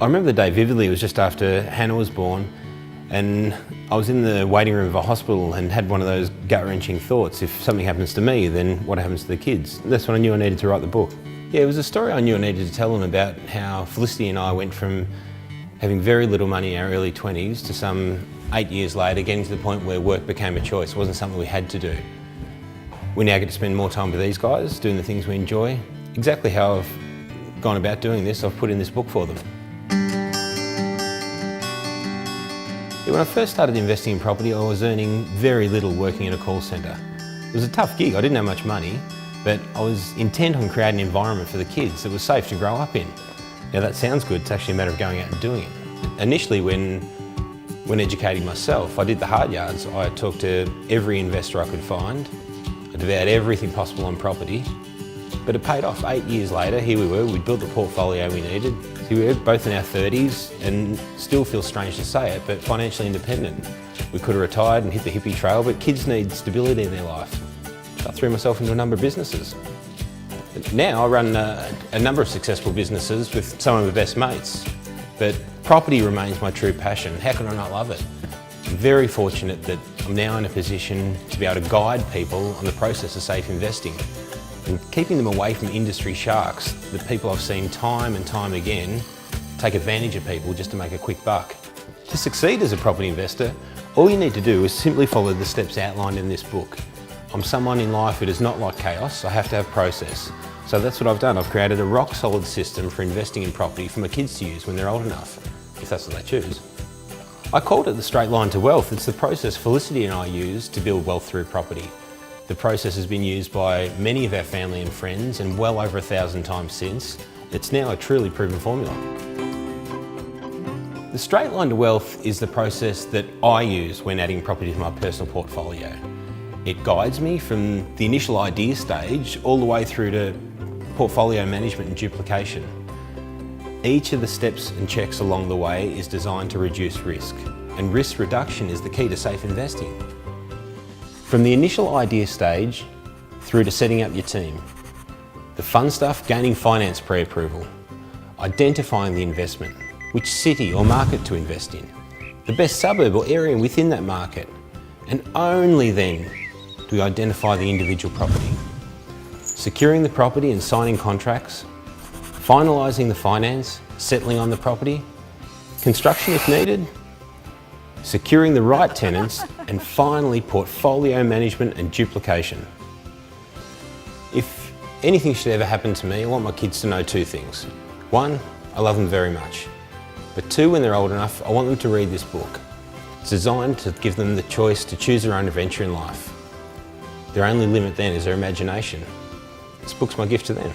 I remember the day vividly. It was just after Hannah was born, and I was in the waiting room of a hospital and had one of those gut-wrenching thoughts: if something happens to me, then what happens to the kids? That's when I knew I needed to write the book. Yeah, it was a story I knew I needed to tell them about how Felicity and I went from having very little money in our early 20s to some 8 years later getting to the point where work became a choice. It wasn't something we had to do. We now get to spend more time with these guys, doing the things we enjoy. Exactly how I've gone about doing this, I've put in this book for them. When I first started investing in property, I was earning very little working in a call centre. It was a tough gig. I didn't have much money, but I was intent on creating an environment for the kids that was safe to grow up in. Now that sounds good, it's actually a matter of going out and doing it. Initially, when educating myself, I did the hard yards. I talked to every investor I could find. I devoured everything possible on property, but it paid off. 8 years later, here we were, we'd built the portfolio we needed. We were both in our 30s and still feels strange to say it, but financially independent. We could have retired and hit the hippie trail, but kids need stability in their life. I threw myself into a number of businesses. Now I run a number of successful businesses with some of my best mates, but property remains my true passion. How can I not love it? I'm very fortunate that I'm now in a position to be able to guide people on the process of safe investing and keeping them away from industry sharks, the people I've seen time and time again take advantage of people just to make a quick buck. To succeed as a property investor, all you need to do is simply follow the steps outlined in this book. I'm someone in life who does not like chaos. I have to have process. So that's what I've done. I've created a rock solid system for investing in property for my kids to use when they're old enough, if that's what they choose. I called it the straight line to wealth. It's the process Felicity and I use to build wealth through property. The process has been used by many of our family and friends, and well over 1,000 times since. It's now a truly proven formula. The straight line to wealth is the process that I use when adding property to my personal portfolio. It guides me from the initial idea stage all the way through to portfolio management and duplication. Each of the steps and checks along the way is designed to reduce risk, and risk reduction is the key to safe investing. From the initial idea stage through to setting up your team. The fun stuff, gaining finance pre-approval. Identifying the investment, which city or market to invest in. The best suburb or area within that market. And only then do we identify the individual property. Securing the property and signing contracts. Finalising the finance, settling on the property. Construction if needed. Securing the right tenants, and finally portfolio management and duplication. If anything should ever happen to me, I want my kids to know two things. One, I love them very much. But two, when they're old enough, I want them to read this book. It's designed to give them the choice to choose their own adventure in life. Their only limit then is their imagination. This book's my gift to them.